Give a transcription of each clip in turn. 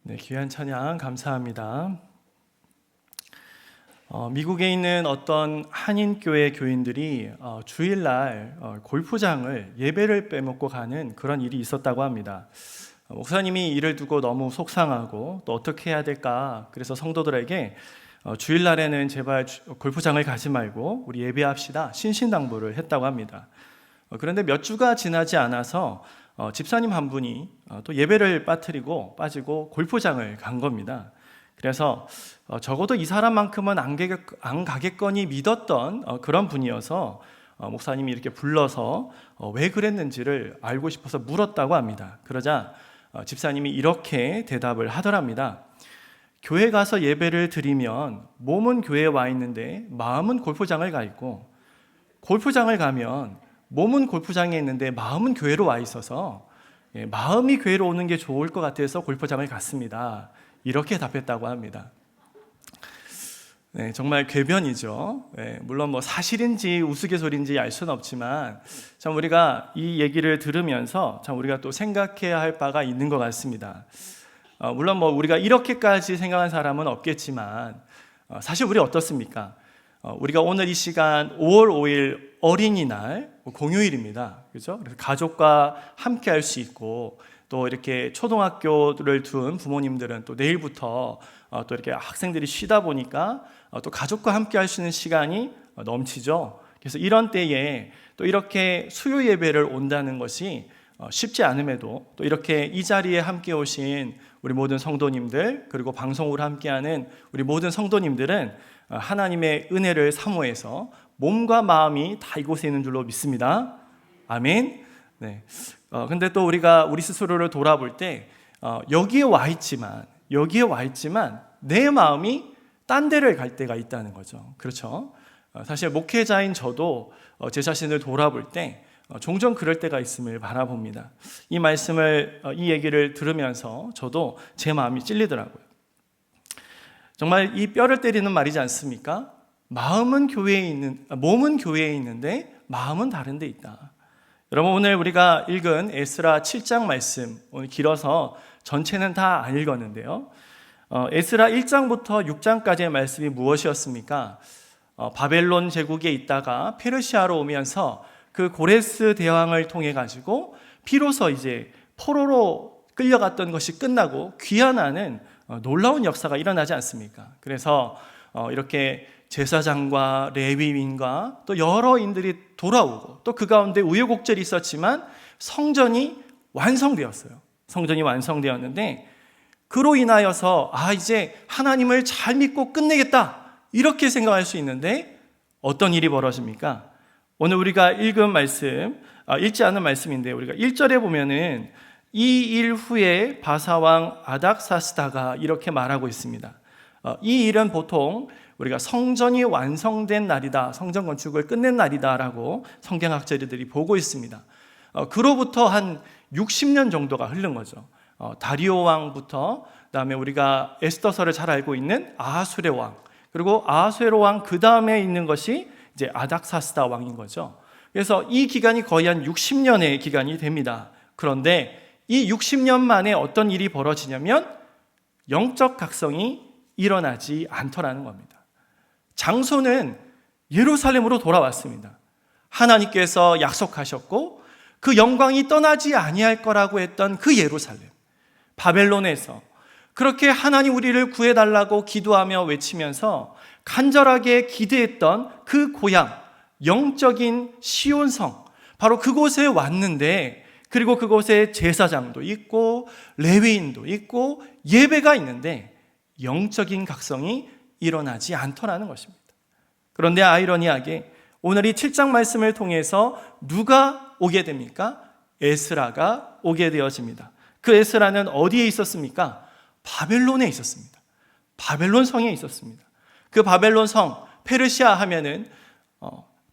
네, 귀한 찬양 감사합니다. 미국에 있는 어떤 한인교회 교인들이 주일날 골프장을 예배를 빼먹고 가는 그런 일이 있었다고 합니다. 목사님이 이를 두고 너무 속상하고 또 어떻게 해야 될까, 그래서 성도들에게 주일날에는 제발 골프장을 가지 말고 우리 예배합시다 신신당부를 했다고 합니다. 그런데 몇 주가 지나지 않아서 집사님 한 분이 또 예배를 빠지고 골프장을 간 겁니다. 그래서 적어도 이 사람만큼은 안 가겠거니 믿었던 그런 분이어서 목사님이 이렇게 불러서 왜 그랬는지를 알고 싶어서 물었다고 합니다. 그러자 집사님이 이렇게 대답을 하더랍니다. 교회 가서 예배를 드리면 몸은 교회에 와 있는데 마음은 골프장을 가 있고, 골프장을 가면 몸은 골프장에 있는데 마음은 교회로 와 있어서 마음이 교회로 오는 게 좋을 것 같아서 골프장을 갔습니다. 이렇게 답했다고 합니다. 네, 정말 궤변이죠. 네, 물론 사실인지 우스갯소리인지 알 수는 없지만 참 우리가 이 얘기를 들으면서 참 우리가 또 생각해야 할 바가 있는 것 같습니다. 물론 우리가 이렇게까지 생각한 사람은 없겠지만 사실 우리 어떻습니까? 우리가 오늘 이 시간 5월 5일 어린이날 공휴일입니다. 그렇죠? 그래서 가족과 함께 할 수 있고, 또 이렇게 초등학교를 둔 부모님들은 또 내일부터 또 이렇게 학생들이 쉬다 보니까 또 가족과 함께 할 수 있는 시간이 넘치죠. 그래서 이런 때에 또 이렇게 수요 예배를 온다는 것이 쉽지 않음에도 또 이렇게 이 자리에 함께 오신 우리 모든 성도님들, 그리고 방송으로 함께하는 우리 모든 성도님들은 하나님의 은혜를 사모해서 몸과 마음이 다 이곳에 있는 줄로 믿습니다. 아멘. 네. 근데 또 우리가 우리 스스로를 돌아볼 때 여기에 와 있지만 내 마음이 딴 데를 갈 때가 있다는 거죠. 그렇죠? 사실 목회자인 저도 제 자신을 돌아볼 때 종종 그럴 때가 있음을 바라봅니다. 이 얘기를 들으면서 저도 제 마음이 찔리더라고요. 정말 이 뼈를 때리는 말이지 않습니까? 몸은 교회에 있는데 마음은 다른 데 있다. 여러분, 오늘 우리가 읽은 에스라 7장 말씀, 오늘 길어서 전체는 다 안 읽었는데요. 에스라 1장부터 6장까지의 말씀이 무엇이었습니까? 바벨론 제국에 있다가 페르시아로 오면서 그 고레스 대왕을 통해 가지고 비로소 이제 포로로 끌려갔던 것이 끝나고 귀환하는 놀라운 역사가 일어나지 않습니까? 그래서 이렇게 제사장과 레위인과 또 여러인들이 돌아오고, 또 그 가운데 우여곡절이 있었지만 성전이 완성되었어요. 성전이 완성되었는데 그로 인하여서 이제 하나님을 잘 믿고 끝내겠다, 이렇게 생각할 수 있는데 어떤 일이 벌어집니까? 오늘 우리가 읽지 않은 말씀인데 우리가 1절에 보면은 이 일 후에 바사왕 아닥사스다가 이렇게 말하고 있습니다. 이 일은 보통 우리가 성전이 완성된 날이다, 성전 건축을 끝낸 날이다라고 성경학자들이 보고 있습니다. 그로부터 한 60년 정도가 흐른 거죠. 다리오 왕부터, 그다음에 우리가 에스더서를 잘 알고 있는 아하수레 왕, 그리고 아하수에로 왕 그 다음에 있는 것이 이제 아닥사스다 왕인 거죠. 그래서 이 기간이 거의 한 60년의 기간이 됩니다. 그런데 이 60년 만에 어떤 일이 벌어지냐면 영적 각성이 일어나지 않더라는 겁니다. 장소는 예루살렘으로 돌아왔습니다. 하나님께서 약속하셨고 그 영광이 떠나지 아니할 거라고 했던 그 예루살렘, 바벨론에서 그렇게 하나님 우리를 구해달라고 기도하며 외치면서 간절하게 기대했던 그 고향, 영적인 시온성, 바로 그곳에 왔는데, 그리고 그곳에 제사장도 있고 레위인도 있고 예배가 있는데 영적인 각성이 일어나지 않더라는 것입니다. 그런데 아이러니하게 오늘 이 7장 말씀을 통해서 누가 오게 됩니까? 에스라가 오게 되어집니다. 그 에스라는 어디에 있었습니까? 바벨론에 있었습니다. 바벨론 성에 있었습니다. 그 바벨론 성, 페르시아 하면은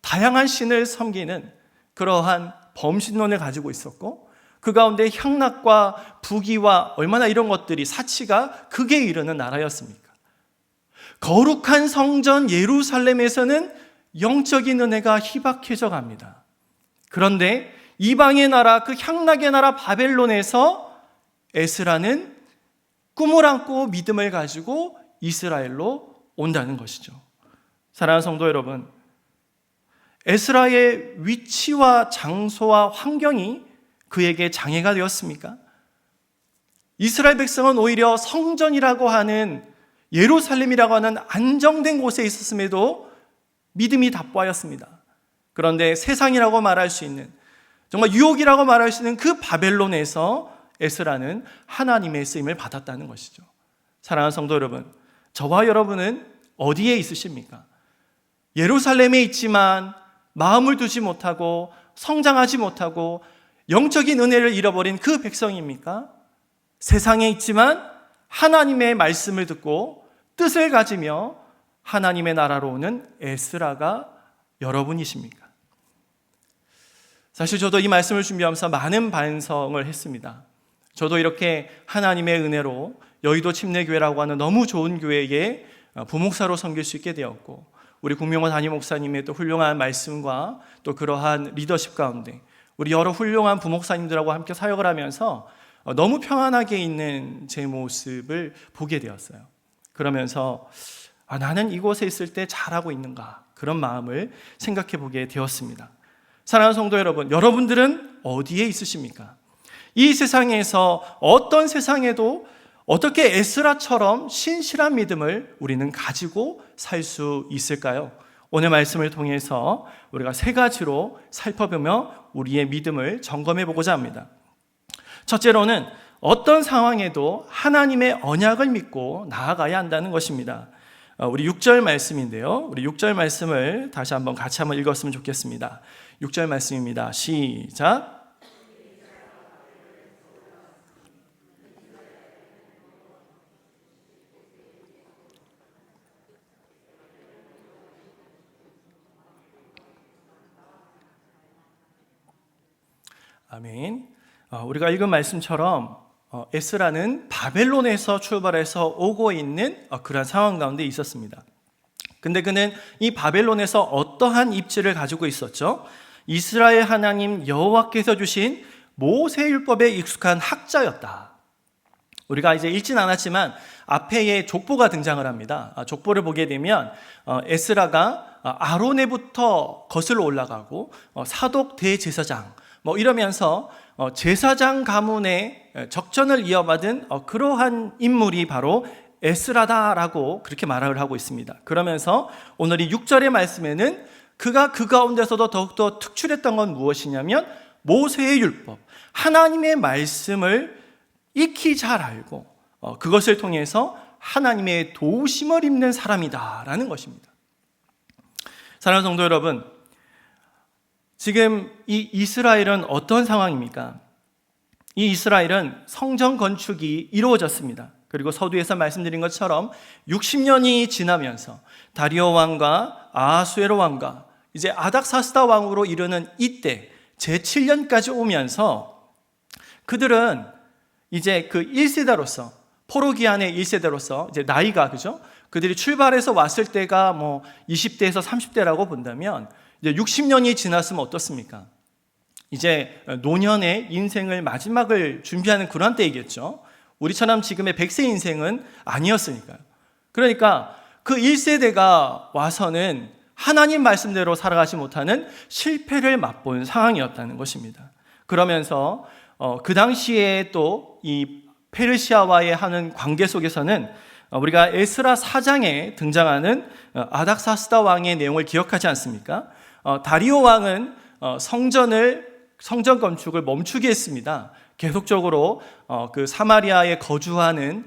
다양한 신을 섬기는 그러한 범신론을 가지고 있었고, 그 가운데 향락과 부귀와 얼마나 이런 것들이 사치가 극에 이르는 나라였습니까? 거룩한 성전 예루살렘에서는 영적인 은혜가 희박해져 갑니다. 그런데 이방의 나라, 그 향락의 나라 바벨론에서 에스라는 꿈을 안고 믿음을 가지고 이스라엘로 온다는 것이죠. 사랑하는 성도 여러분, 에스라의 위치와 장소와 환경이 그에게 장애가 되었습니까? 이스라엘 백성은 오히려 성전이라고 하는, 예루살렘이라고 하는 안정된 곳에 있었음에도 믿음이 답보하였습니다. 그런데 세상이라고 말할 수 있는, 정말 유혹이라고 말할 수 있는 그 바벨론에서 에스라는 하나님의 쓰임을 받았다는 것이죠. 사랑하는 성도 여러분, 저와 여러분은 어디에 있으십니까? 예루살렘에 있지만 마음을 두지 못하고 성장하지 못하고 영적인 은혜를 잃어버린 그 백성입니까? 세상에 있지만 하나님의 말씀을 듣고 뜻을 가지며 하나님의 나라로 오는 에스라가 여러분이십니까? 사실 저도 이 말씀을 준비하면서 많은 반성을 했습니다. 저도 이렇게 하나님의 은혜로 여의도 침례교회라고 하는 너무 좋은 교회에 부목사로 섬길 수 있게 되었고, 우리 국명원 담임 목사님의 또 훌륭한 말씀과 또 그러한 리더십 가운데 우리 여러 훌륭한 부목사님들하고 함께 사역을 하면서 너무 평안하게 있는 제 모습을 보게 되었어요. 그러면서 나는 이곳에 있을 때 잘하고 있는가, 그런 마음을 생각해 보게 되었습니다. 사랑하는 성도 여러분, 여러분들은 어디에 있으십니까? 이 세상에서 어떤 세상에도 어떻게 에스라처럼 신실한 믿음을 우리는 가지고 살 수 있을까요? 오늘 말씀을 통해서 우리가 세 가지로 살펴보며 우리의 믿음을 점검해 보고자 합니다. 첫째로는 어떤 상황에도 하나님의 언약을 믿고 나아가야 한다는 것입니다. 우리 6절 말씀인데요. 우리 6절 말씀을 다시 한번 같이 한번 읽었으면 좋겠습니다. 6절 말씀입니다. 시작. 아멘. 우리가 읽은 말씀처럼 에스라는 바벨론에서 출발해서 오고 있는 그런 상황 가운데 있었습니다. 근데 그는 이 바벨론에서 어떠한 입지를 가지고 있었죠? 이스라엘 하나님 여호와께서 주신 모세율법에 익숙한 학자였다. 우리가 이제 읽진 않았지만 앞에에 족보가 등장을 합니다. 족보를 보게 되면 에스라가 아로네부터 거슬러 올라가고 사독 대제사장 이러면서 제사장 가문의 적전을 이어받은 그러한 인물이 바로 에스라다라고 그렇게 말을 하고 있습니다. 그러면서 오늘 이 6절의 말씀에는 그가 그 가운데서도 더욱더 특출했던 건 무엇이냐면 모세의 율법, 하나님의 말씀을 익히 잘 알고 그것을 통해서 하나님의 도우심을 입는 사람이다라는 것입니다. 사랑하는 성도 여러분, 지금 이 이스라엘은 어떤 상황입니까? 이 이스라엘은 성전 건축이 이루어졌습니다. 그리고 서두에서 말씀드린 것처럼 60년이 지나면서 다리오 왕과 아하수에로 왕과 이제 아닥사스다 왕으로 이르는 이때 제7년까지 오면서 그들은 이제 그 1세대로서 포로기한의 1세대로서 이제 나이가 그죠? 그들이 출발해서 왔을 때가 20대에서 30대라고 본다면 이제 60년이 지났으면 어떻습니까? 이제 노년의 인생을 마지막을 준비하는 그런 때이겠죠. 우리처럼 지금의 100세 인생은 아니었으니까요. 그러니까 그 1세대가 와서는 하나님 말씀대로 살아가지 못하는 실패를 맛본 상황이었다는 것입니다. 그러면서 그 당시에 또 이 페르시아와의 하는 관계 속에서는 우리가 에스라 4장에 등장하는 아닥사스다 왕의 내용을 기억하지 않습니까? 다리오 왕은 성전 건축을 멈추게 했습니다. 계속적으로 그 사마리아에 거주하는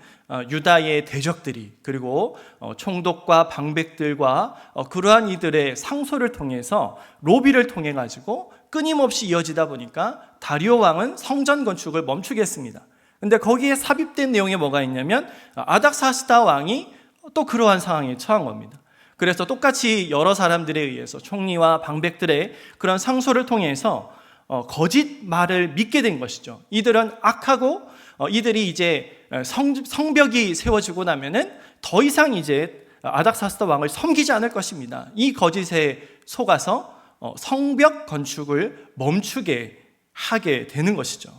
유다의 대적들이 그리고 총독과 방백들과 그러한 이들의 상소를 통해서 로비를 통해 가지고 끊임없이 이어지다 보니까 다리오 왕은 성전 건축을 멈추게 했습니다. 근데 거기에 삽입된 내용에 뭐가 있냐면 아닥사스다 왕이 또 그러한 상황에 처한 겁니다. 그래서 똑같이 여러 사람들에 의해서 총리와 방백들의 그런 상소를 통해서 거짓말을 믿게 된 것이죠. 이들은 악하고 이들이 이제 성벽이 세워지고 나면은 더 이상 이제 아닥사스다 왕을 섬기지 않을 것입니다. 이 거짓에 속아서 성벽 건축을 멈추게 하게 되는 것이죠.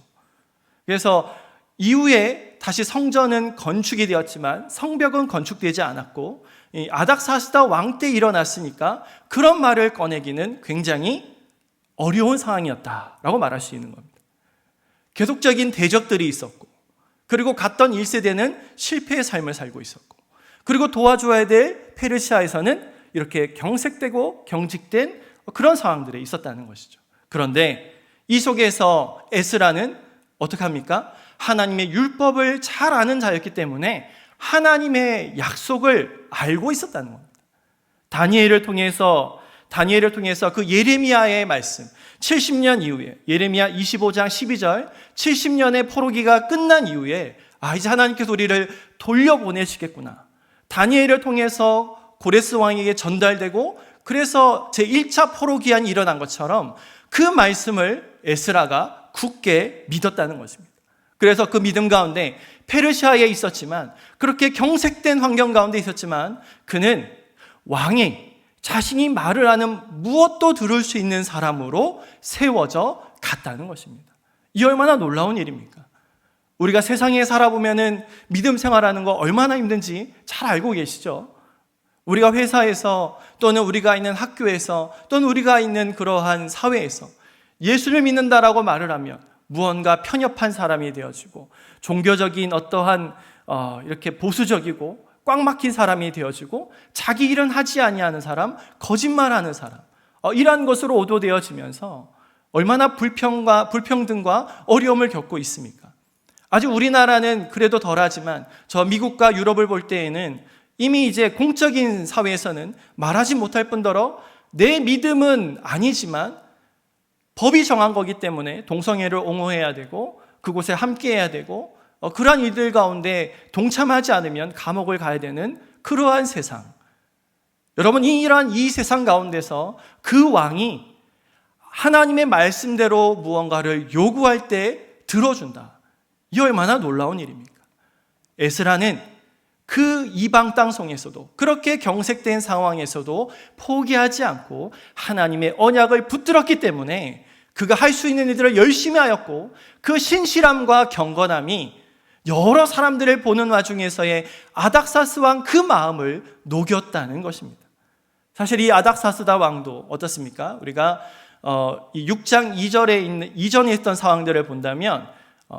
그래서 이후에 다시 성전은 건축이 되었지만 성벽은 건축되지 않았고 이 아닥사스다 왕 때 일어났으니까 그런 말을 꺼내기는 굉장히 어려운 상황이었다라고 말할 수 있는 겁니다. 계속적인 대적들이 있었고, 그리고 갔던 1세대는 실패의 삶을 살고 있었고, 그리고 도와줘야 될 페르시아에서는 이렇게 경색되고 경직된 그런 상황들이 있었다는 것이죠. 그런데 이 속에서 에스라는 어떻게 합니까? 하나님의 율법을 잘 아는 자였기 때문에 하나님의 약속을 알고 있었다는 겁니다. 다니엘을 통해서 그 예레미야의 말씀, 70년 이후에 예레미야 25장 12절 70년의 포로기가 끝난 이후에 이제 하나님께서 우리를 돌려보내시겠구나. 다니엘을 통해서 고레스 왕에게 전달되고 그래서 제1차 포로기한이 일어난 것처럼 그 말씀을 에스라가 굳게 믿었다는 것입니다. 그래서 그 믿음 가운데 페르시아에 있었지만, 그렇게 경색된 환경 가운데 있었지만 그는 왕이 자신이 말을 하는 무엇도 들을 수 있는 사람으로 세워져 갔다는 것입니다. 이 얼마나 놀라운 일입니까? 우리가 세상에 살아보면은 믿음 생활하는 거 얼마나 힘든지 잘 알고 계시죠? 우리가 회사에서 또는 우리가 있는 학교에서 또는 우리가 있는 그러한 사회에서 예수를 믿는다라고 말을 하면 무언가 편협한 사람이 되어지고 종교적인 어떠한 이렇게 보수적이고 꽉 막힌 사람이 되어지고 자기 일은 하지 아니하는 사람, 거짓말하는 사람, 이러한 것으로 오도되어지면서 얼마나 불평등과 어려움을 겪고 있습니까? 아직 우리나라는 그래도 덜하지만 저 미국과 유럽을 볼 때에는 이미 이제 공적인 사회에서는 말하지 못할 뿐더러 내 믿음은 아니지만 법이 정한 거기 때문에 동성애를 옹호해야 되고 그곳에 함께해야 되고 그러한 일들 가운데 동참하지 않으면 감옥을 가야 되는 그러한 세상. 여러분, 이러한 이 세상 가운데서 그 왕이 하나님의 말씀대로 무언가를 요구할 때 들어준다. 이 얼마나 놀라운 일입니까? 에스라는 그 이방 땅 속에서도 그렇게 경색된 상황에서도 포기하지 않고 하나님의 언약을 붙들었기 때문에 그가 할 수 있는 일들을 열심히 하였고 그 신실함과 경건함이 여러 사람들을 보는 와중에서의 아닥사스 왕 그 마음을 녹였다는 것입니다. 사실 이 아닥사스다 왕도 어떻습니까? 우리가 이 6장 2절에 있는 이전에 있던 상황들을 본다면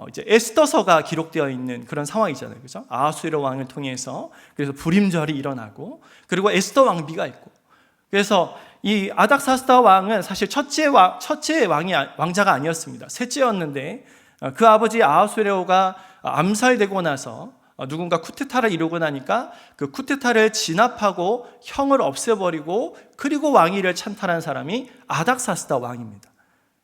이제 에스더서가 기록되어 있는 그런 상황이잖아요, 그죠? 아하수에로 왕을 통해서 그래서 불임절이 일어나고 그리고 에스더 왕비가 있고, 그래서 이 아닥사스다 왕은 사실 첫째 왕자가 아니었습니다. 셋째였는데 그 아버지 아하수에로가 암살되고 나서 누군가 쿠데타를 이루고 나니까 그 쿠데타를 진압하고 형을 없애버리고 그리고 왕위를 찬탈한 사람이 아닥사스다 왕입니다.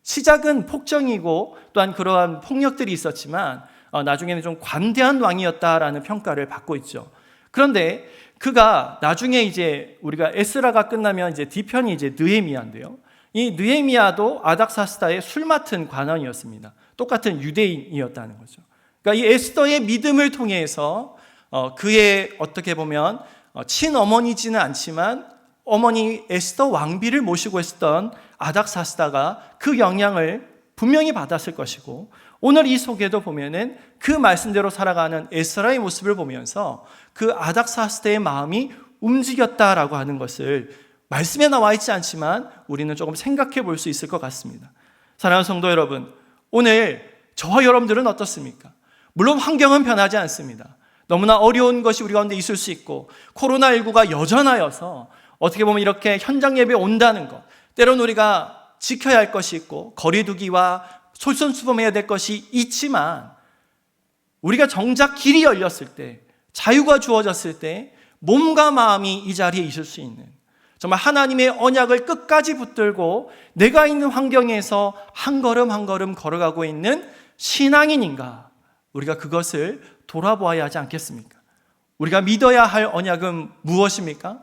시작은 폭정이고 또한 그러한 폭력들이 있었지만 나중에는 좀 관대한 왕이었다라는 평가를 받고 있죠. 그런데 그가 나중에 이제 우리가 에스라가 끝나면 이제 뒤편이 이제 느헤미야인데요. 이 느헤미야도 아닥사스다의 술 맡은 관원이었습니다. 똑같은 유대인이었다는 거죠. 그러니까 이 에스더의 믿음을 통해서 그의 어떻게 보면 친어머니지는 않지만 어머니 에스더 왕비를 모시고 있었던 아닥사스다가 그 영향을 분명히 받았을 것이고, 오늘 이 속에도 보면은 그 말씀대로 살아가는 에스라의 모습을 보면서 그 아닥사스다의 마음이 움직였다라고 하는 것을 말씀에 나와 있지 않지만 우리는 조금 생각해 볼 수 있을 것 같습니다. 사랑하는 성도 여러분, 오늘 저와 여러분들은 어떻습니까? 물론 환경은 변하지 않습니다. 너무나 어려운 것이 우리 가운데 있을 수 있고 코로나19가 여전하여서 어떻게 보면 이렇게 현장 예배에 온다는 것, 때로는 우리가 지켜야 할 것이 있고 거리두기와 솔선수범해야 될 것이 있지만 우리가 정작 길이 열렸을 때, 자유가 주어졌을 때 몸과 마음이 이 자리에 있을 수 있는, 정말 하나님의 언약을 끝까지 붙들고 내가 있는 환경에서 한 걸음 한 걸음 걸어가고 있는 신앙인인가, 우리가 그것을 돌아보아야 하지 않겠습니까? 우리가 믿어야 할 언약은 무엇입니까?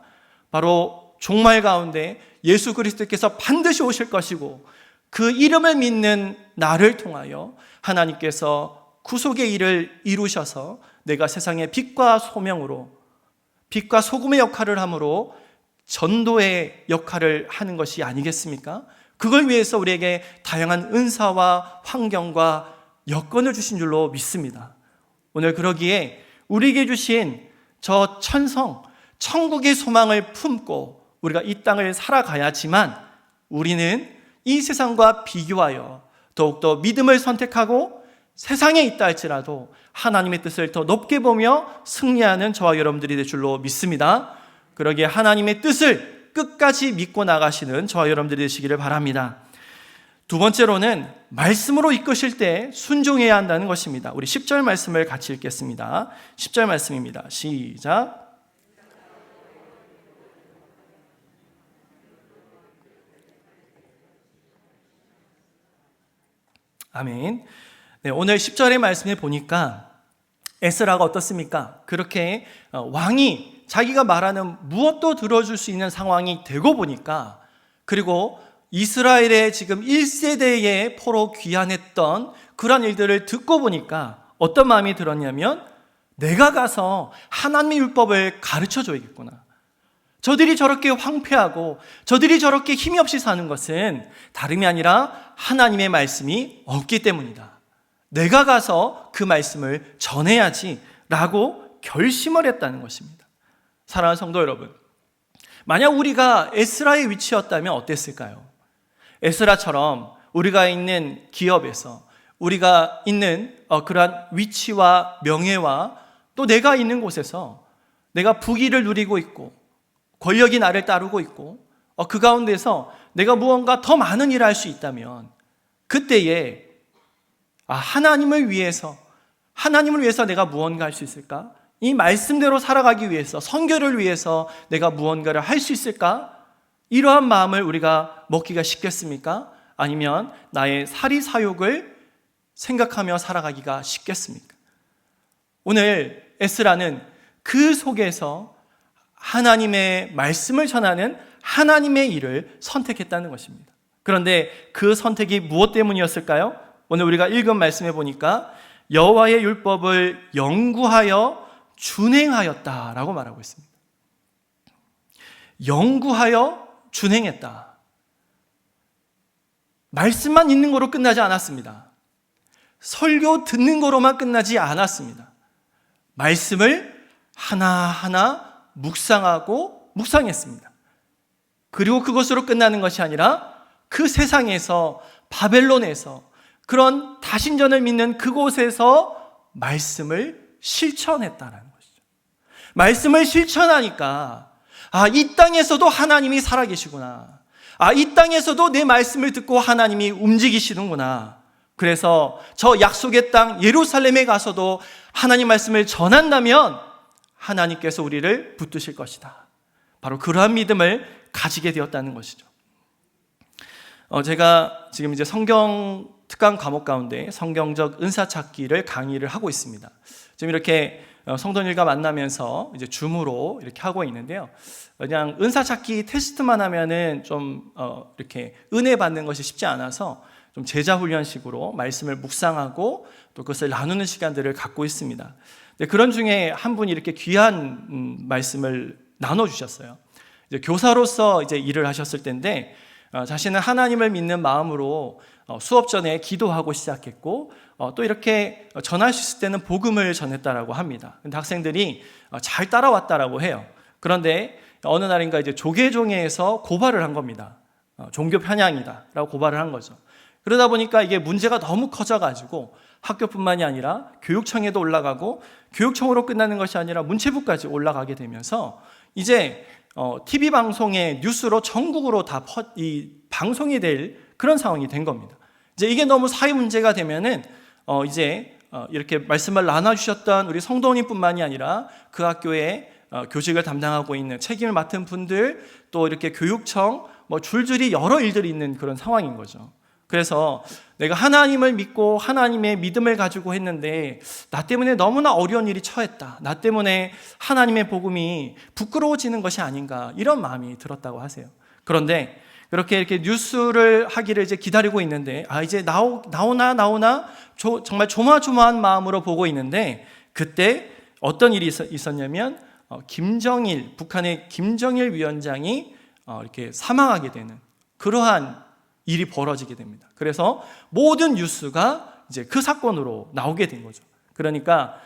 바로 종말 가운데 예수 그리스도께서 반드시 오실 것이고 그 이름을 믿는 나를 통하여 하나님께서 구속의 일을 이루셔서 내가 세상의 빛과 소명으로, 빛과 소금의 역할을 함으로 전도의 역할을 하는 것이 아니겠습니까? 그걸 위해서 우리에게 다양한 은사와 환경과 여건을 주신 줄로 믿습니다. 오늘 그러기에 우리에게 주신 저 천성, 천국의 소망을 품고 우리가 이 땅을 살아가야지만 우리는 이 세상과 비교하여 더욱더 믿음을 선택하고 세상에 있다 할지라도 하나님의 뜻을 더 높게 보며 승리하는 저와 여러분들이 될 줄로 믿습니다. 그러기에 하나님의 뜻을 끝까지 믿고 나가시는 저와 여러분들이 되시기를 바랍니다. 두 번째로는 말씀으로 이끄실 때 순종해야 한다는 것입니다. 우리 10절 말씀을 같이 읽겠습니다. 10절 말씀입니다. 시작. 아멘. 네, 오늘 10절의 말씀에 보니까 에스라가 어떻습니까? 그렇게 왕이 자기가 말하는 무엇도 들어줄 수 있는 상황이 되고 보니까, 그리고 이스라엘의 지금 1세대의 포로 귀환했던 그런 일들을 듣고 보니까 어떤 마음이 들었냐면, 내가 가서 하나님의 율법을 가르쳐 줘야겠구나. 저들이 저렇게 황폐하고 저들이 저렇게 힘이 없이 사는 것은 다름이 아니라 하나님의 말씀이 없기 때문이다. 내가 가서 그 말씀을 전해야지 라고 결심을 했다는 것입니다. 사랑하는 성도 여러분, 만약 우리가 에스라의 위치였다면 어땠을까요? 에스라처럼 우리가 있는 기업에서 우리가 있는 그러한 위치와 명예와 또 내가 있는 곳에서 내가 부귀를 누리고 있고 권력이 나를 따르고 있고 그 가운데서 내가 무언가 더 많은 일을 할 수 있다면 그때에 하나님을 위해서 내가 무언가 할 수 있을까? 이 말씀대로 살아가기 위해서, 선교를 위해서 내가 무언가를 할 수 있을까? 이러한 마음을 우리가 먹기가 쉽겠습니까? 아니면 나의 사리사욕을 생각하며 살아가기가 쉽겠습니까? 오늘 에스라는 그 속에서 하나님의 말씀을 전하는 하나님의 일을 선택했다는 것입니다. 그런데 그 선택이 무엇 때문이었을까요? 오늘 우리가 읽은 말씀에 보니까 여호와의 율법을 연구하여 준행하였다라고 말하고 있습니다. 연구하여 준행했다. 말씀만 있는 거로 끝나지 않았습니다. 설교 듣는 거로만 끝나지 않았습니다. 말씀을 하나하나 묵상하고 묵상했습니다. 그리고 그것으로 끝나는 것이 아니라 그 세상에서, 바벨론에서, 그런 다신전을 믿는 그곳에서 말씀을 실천했다는 것이죠. 말씀을 실천하니까 이 땅에서도 하나님이 살아계시구나. 이 땅에서도 내 말씀을 듣고 하나님이 움직이시는구나. 그래서 저 약속의 땅 예루살렘에 가서도 하나님 말씀을 전한다면 하나님께서 우리를 붙드실 것이다. 바로 그러한 믿음을 가지게 되었다는 것이죠. 제가 지금 이제 성경 특강 과목 가운데 성경적 은사 찾기를 강의를 하고 있습니다. 지금 이렇게 성도님과 만나면서 이제 줌으로 이렇게 하고 있는데요. 그냥 은사 찾기 테스트만 하면은 좀 이렇게 은혜 받는 것이 쉽지 않아서 좀 제자 훈련식으로 말씀을 묵상하고 또 그것을 나누는 시간들을 갖고 있습니다. 그런 중에 한 분이 이렇게 귀한 말씀을 나눠주셨어요. 이제 교사로서 이제 일을 하셨을 때인데 자신은 하나님을 믿는 마음으로 수업 전에 기도하고 시작했고 또 이렇게 전할 수 있을 때는 복음을 전했다라고 합니다. 근데 학생들이 잘 따라왔다라고 해요. 그런데 어느 날인가 이제 조계종회에서 고발을 한 겁니다. 종교 편향이다라고 고발을 한 거죠. 그러다 보니까 이게 문제가 너무 커져가지고 학교뿐만이 아니라 교육청에도 올라가고 교육청으로 끝나는 것이 아니라 문체부까지 올라가게 되면서 이제 TV 방송의 뉴스로 전국으로 다 방송이 될 그런 상황이 된 겁니다. 이제 이게 너무 사회 문제가 되면은 이제 이렇게 말씀을 나눠주셨던 우리 성도님뿐만이 아니라 그 학교에 교직을 담당하고 있는 책임을 맡은 분들 또 이렇게 교육청 줄줄이 여러 일들이 있는 그런 상황인 거죠. 그래서 내가 하나님을 믿고 하나님의 믿음을 가지고 했는데 나 때문에 너무나 어려운 일이 처했다. 나 때문에 하나님의 복음이 부끄러워지는 것이 아닌가 이런 마음이 들었다고 하세요. 그런데 그렇게 이렇게 뉴스를 하기를 이제 기다리고 있는데 이제 나오나 정말 조마조마한 마음으로 보고 있는데 그때 어떤 일이 있었냐면 북한의 김정일 위원장이 이렇게 사망하게 되는 그러한 일이 벌어지게 됩니다. 그래서 모든 뉴스가 이제 그 사건으로 나오게 된 거죠. 그러니까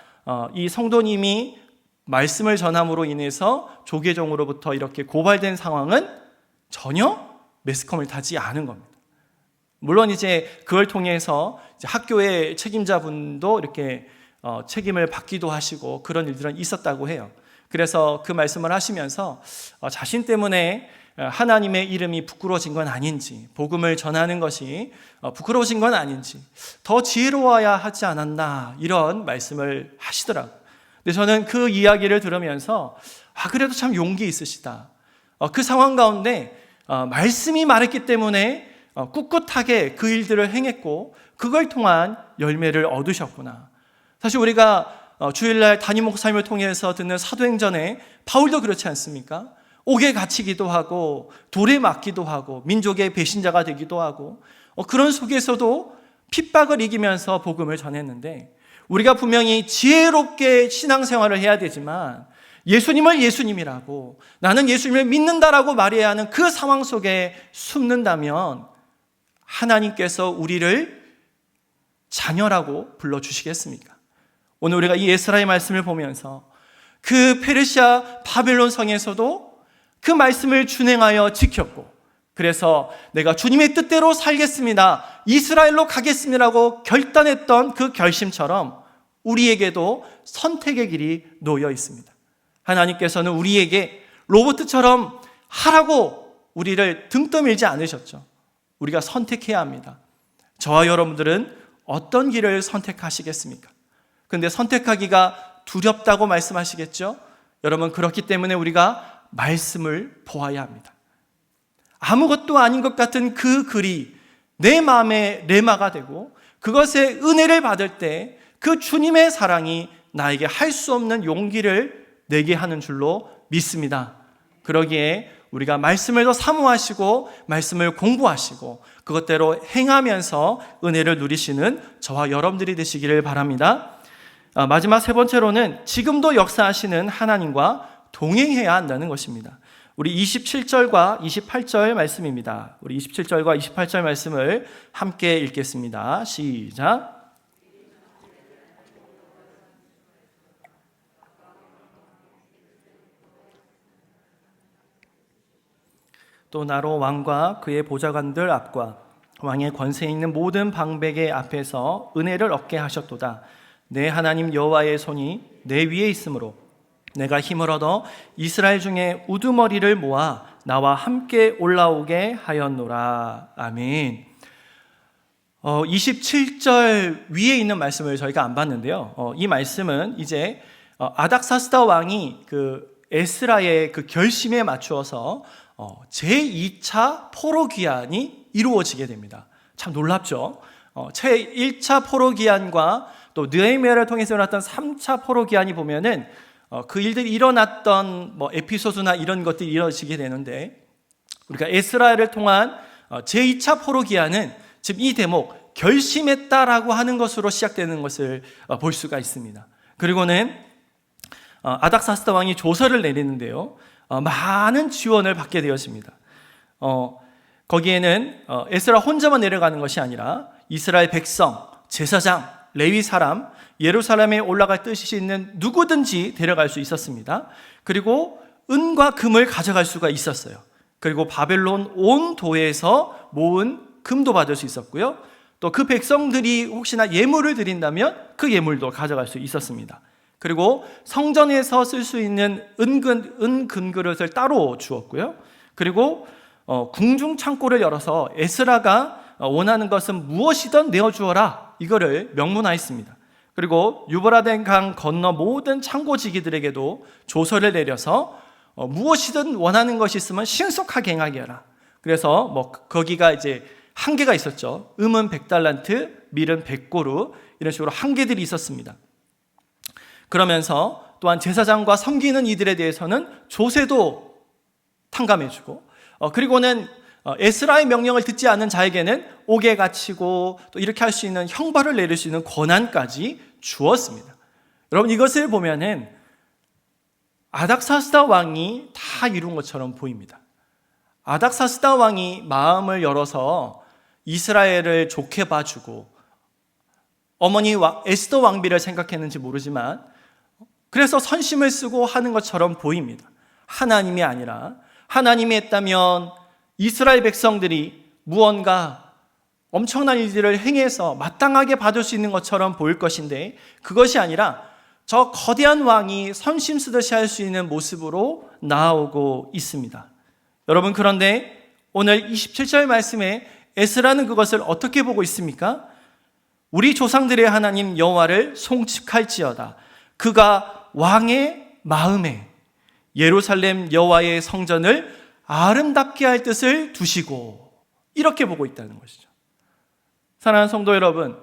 이 성도님이 말씀을 전함으로 인해서 조계종으로부터 이렇게 고발된 상황은 전혀 매스컴을 타지 않은 겁니다. 물론 이제 그걸 통해서 이제 학교의 책임자분도 이렇게 책임을 받기도 하시고 그런 일들은 있었다고 해요. 그래서 그 말씀을 하시면서 자신 때문에 하나님의 이름이 부끄러워진 건 아닌지, 복음을 전하는 것이 부끄러워진 건 아닌지 더 지혜로워야 하지 않았나, 이런 말씀을 하시더라고요. 근데 저는 그 이야기를 들으면서 그래도 참 용기 있으시다. 그 상황 가운데 말씀이 말했기 때문에 꿋꿋하게 그 일들을 행했고 그걸 통한 열매를 얻으셨구나. 사실 우리가 주일날 담임 목사님을 통해서 듣는 사도행전에 바울도 그렇지 않습니까? 옥에 갇히기도 하고 돌에 맞기도 하고 민족의 배신자가 되기도 하고 그런 속에서도 핍박을 이기면서 복음을 전했는데, 우리가 분명히 지혜롭게 신앙생활을 해야 되지만 예수님을 예수님이라고, 나는 예수님을 믿는다라고 말해야 하는 그 상황 속에 숨는다면 하나님께서 우리를 자녀라고 불러주시겠습니까? 오늘 우리가 이 에스라의 말씀을 보면서 그 페르시아 바벨론 성에서도 그 말씀을 준행하여 지켰고, 그래서 내가 주님의 뜻대로 살겠습니다, 이스라엘로 가겠습니다라고 결단했던 그 결심처럼 우리에게도 선택의 길이 놓여 있습니다. 하나님께서는 우리에게 로봇처럼 하라고 우리를 등 떠밀지 않으셨죠. 우리가 선택해야 합니다. 저와 여러분들은 어떤 길을 선택하시겠습니까? 근데 선택하기가 두렵다고 말씀하시겠죠? 여러분, 그렇기 때문에 우리가 말씀을 보아야 합니다. 아무것도 아닌 것 같은 그 글이 내 마음의 레마가 되고 그것의 은혜를 받을 때 그 주님의 사랑이 나에게 할 수 없는 용기를 내게 하는 줄로 믿습니다. 그러기에 우리가 말씀을 더 사모하시고 말씀을 공부하시고 그것대로 행하면서 은혜를 누리시는 저와 여러분들이 되시기를 바랍니다. 마지막 세 번째로는 지금도 역사하시는 하나님과 동행해야 한다는 것입니다. 우리 27절과 28절 말씀입니다. 우리 27절과 28절 말씀을 함께 읽겠습니다. 시작. 또 나로 왕과 그의 보좌관들 앞과 왕의 권세 있는 모든 방백의 앞에서 은혜를 얻게 하셨도다. 내 하나님 여호와의 손이 내 위에 있으므로 내가 힘을 얻어 이스라엘 중에 우두머리를 모아 나와 함께 올라오게 하였노라. 아멘. 27절 위에 있는 말씀을 저희가 안 봤는데요. 이 말씀은 이제 아닥사스다 왕이 그 에스라의 그 결심에 맞추어서 제2차 포로 귀환이 이루어지게 됩니다. 참 놀랍죠? 제1차 포로 귀환과 또 느헤미야를 통해서 일어났던 3차 포로 귀환이 보면은 그 일들이 일어났던 에피소드나 이런 것들이 이루어지게 되는데, 우리가 에스라를 통한 제2차 포로 귀환은 지금 이 대목 결심했다라고 하는 것으로 시작되는 것을 볼 수가 있습니다. 그리고는 아닥사스다 왕이 조서를 내리는데요, 많은 지원을 받게 되었습니다. 거기에는 에스라 혼자만 내려가는 것이 아니라 이스라엘 백성, 제사장, 레위 사람, 예루살렘에 올라갈 뜻이 있는 누구든지 데려갈 수 있었습니다. 그리고 은과 금을 가져갈 수가 있었어요. 그리고 바벨론 온 도에서 모은 금도 받을 수 있었고요. 또 그 백성들이 혹시나 예물을 드린다면 그 예물도 가져갈 수 있었습니다. 그리고 성전에서 쓸 수 있는 은 금그릇을 따로 주었고요. 그리고 궁중 창고를 열어서 에스라가 원하는 것은 무엇이든 내어주어라, 이거를 명문화했습니다. 그리고 유브라데 강 건너 모든 창고지기들에게도 조서를 내려서 무엇이든 원하는 것이 있으면 신속하게 행하게 하라. 그래서 거기가 이제 한계가 있었죠. 음은 100달란트, 밀은 100고루, 이런 식으로 한계들이 있었습니다. 그러면서 또한 제사장과 섬기는 이들에 대해서는 조세도 탕감해주고, 그리고는 에스라의 명령을 듣지 않는 자에게는 옥에 갇히고 또 이렇게 할 수 있는 형벌을 내릴 수 있는 권한까지 주었습니다. 여러분, 이것을 보면은 아닥사스다 왕이 다 이룬 것처럼 보입니다. 아닥사스다 왕이 마음을 열어서 이스라엘을 좋게 봐주고 어머니 에스더 왕비를 생각했는지 모르지만 그래서 선심을 쓰고 하는 것처럼 보입니다. 하나님이 아니라 하나님이 했다면 이스라엘 백성들이 무언가 엄청난 일들을 행해서 마땅하게 받을 수 있는 것처럼 보일 것인데 그것이 아니라 저 거대한 왕이 선심 쓰듯이 할 수 있는 모습으로 나오고 있습니다. 여러분, 그런데 오늘 27절 말씀에 에스라는 그것을 어떻게 보고 있습니까? 우리 조상들의 하나님 여호와를 송축할지어다. 그가 왕의 마음에 예루살렘 여호와의 성전을 아름답게 할 뜻을 두시고, 이렇게 보고 있다는 것이죠. 사랑하는 성도 여러분,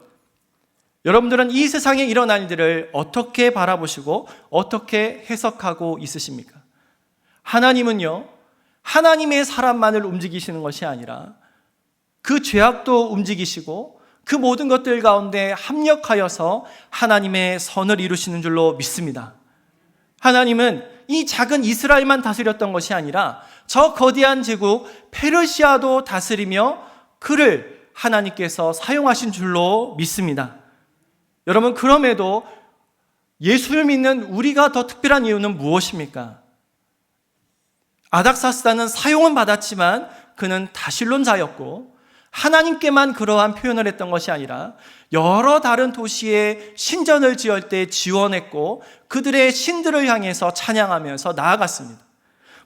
여러분들은 이 세상에 일어날 일들을 어떻게 바라보시고 어떻게 해석하고 있으십니까? 하나님은요, 하나님의 사람만을 움직이시는 것이 아니라 그 죄악도 움직이시고 그 모든 것들 가운데 합력하여서 하나님의 선을 이루시는 줄로 믿습니다. 하나님은 이 작은 이스라엘만 다스렸던 것이 아니라 저 거대한 제국 페르시아도 다스리며 그를 하나님께서 사용하신 줄로 믿습니다. 여러분, 그럼에도 예수를 믿는 우리가 더 특별한 이유는 무엇입니까? 아닥사스다는 사용은 받았지만 그는 다실론자였고 하나님께만 그러한 표현을 했던 것이 아니라 여러 다른 도시에 신전을 지을 때 지원했고 그들의 신들을 향해서 찬양하면서 나아갔습니다.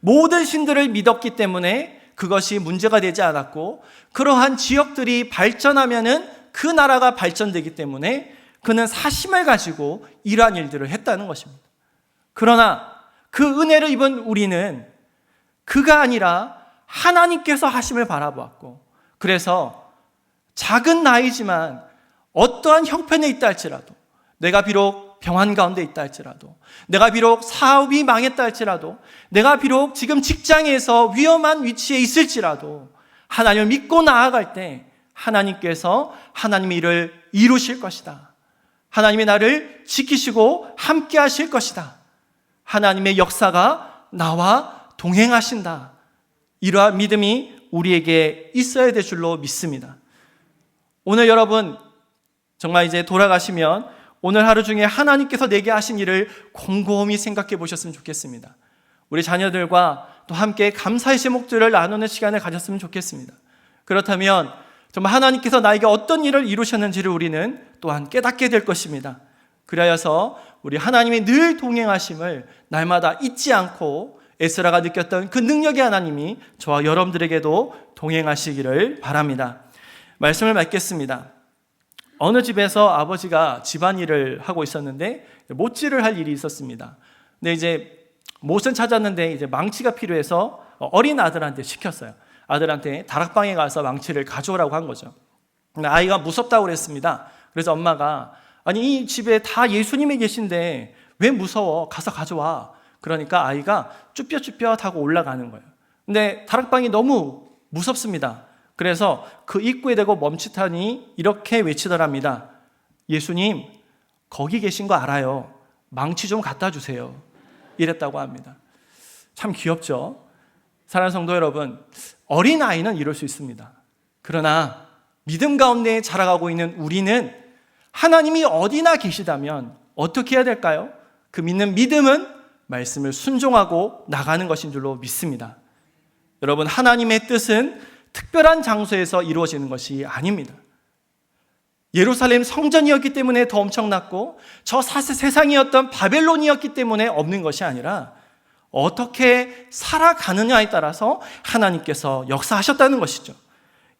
모든 신들을 믿었기 때문에 그것이 문제가 되지 않았고 그러한 지역들이 발전하면은 그 나라가 발전되기 때문에 그는 사심을 가지고 이러한 일들을 했다는 것입니다. 그러나 그 은혜를 입은 우리는 그가 아니라 하나님께서 하심을 바라보았고, 그래서 작은 나이지만 어떠한 형편에 있다 할지라도, 내가 비록 병환 가운데 있다 할지라도, 내가 비록 사업이 망했다 할지라도, 내가 비록 지금 직장에서 위험한 위치에 있을지라도 하나님을 믿고 나아갈 때 하나님께서 하나님의 일을 이루실 것이다. 하나님이 나를 지키시고 함께 하실 것이다. 하나님의 역사가 나와 동행하신다. 이러한 믿음이 우리에게 있어야 될 줄로 믿습니다. 오늘 여러분 정말 이제 돌아가시면 오늘 하루 중에 하나님께서 내게 하신 일을 곰곰이 생각해 보셨으면 좋겠습니다. 우리 자녀들과 또 함께 감사의 제목들을 나누는 시간을 가졌으면 좋겠습니다. 그렇다면 정말 하나님께서 나에게 어떤 일을 이루셨는지를 우리는 또한 깨닫게 될 것입니다. 그리하여서 우리 하나님이 늘 동행하심을 날마다 잊지 않고 에스라가 느꼈던 그 능력의 하나님이 저와 여러분들에게도 동행하시기를 바랍니다. 말씀을 맺겠습니다. 어느 집에서 아버지가 집안일을 하고 있었는데 못질을 할 일이 있었습니다. 근데 이제 못은 찾았는데 이제 망치가 필요해서 어린 아들한테 시켰어요. 아들한테 다락방에 가서 망치를 가져오라고 한 거죠. 근데 아이가 무섭다고 그랬습니다. 그래서 엄마가 아니 이 집에 다 예수님이 계신데 왜 무서워? 가서 가져와. 그러니까 아이가 쭈뼛쭈뼛 하고 올라가는 거예요. 근데 다락방이 너무 무섭습니다. 그래서 그 입구에 대고 멈칫하니 이렇게 외치더랍니다. 예수님, 거기 계신 거 알아요. 망치 좀 갖다 주세요. 이랬다고 합니다. 참 귀엽죠? 사랑하는 성도 여러분, 어린아이는 이럴 수 있습니다. 그러나 믿음 가운데 자라가고 있는 우리는 하나님이 어디나 계시다면 어떻게 해야 될까요? 그 믿는 믿음은 말씀을 순종하고 나가는 것인 줄로 믿습니다. 여러분, 하나님의 뜻은 특별한 장소에서 이루어지는 것이 아닙니다. 예루살렘 성전이었기 때문에 더 엄청났고 저 세상이었던 바벨론이었기 때문에 없는 것이 아니라 어떻게 살아가느냐에 따라서 하나님께서 역사하셨다는 것이죠.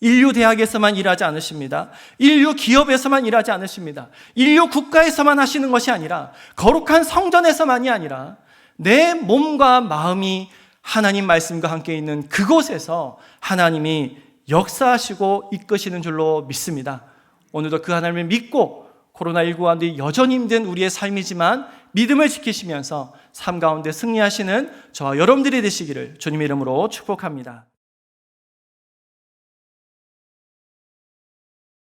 인류 대학에서만 일하지 않으십니다. 인류 기업에서만 일하지 않으십니다. 인류 국가에서만 하시는 것이 아니라 거룩한 성전에서만이 아니라 내 몸과 마음이 하나님 말씀과 함께 있는 그곳에서 하나님이 역사하시고 이끄시는 줄로 믿습니다. 오늘도 그 하나님을 믿고 코로나19 가운데 여전히 힘든 우리의 삶이지만 믿음을 지키시면서 삶 가운데 승리하시는 저와 여러분들이 되시기를 주님의 이름으로 축복합니다.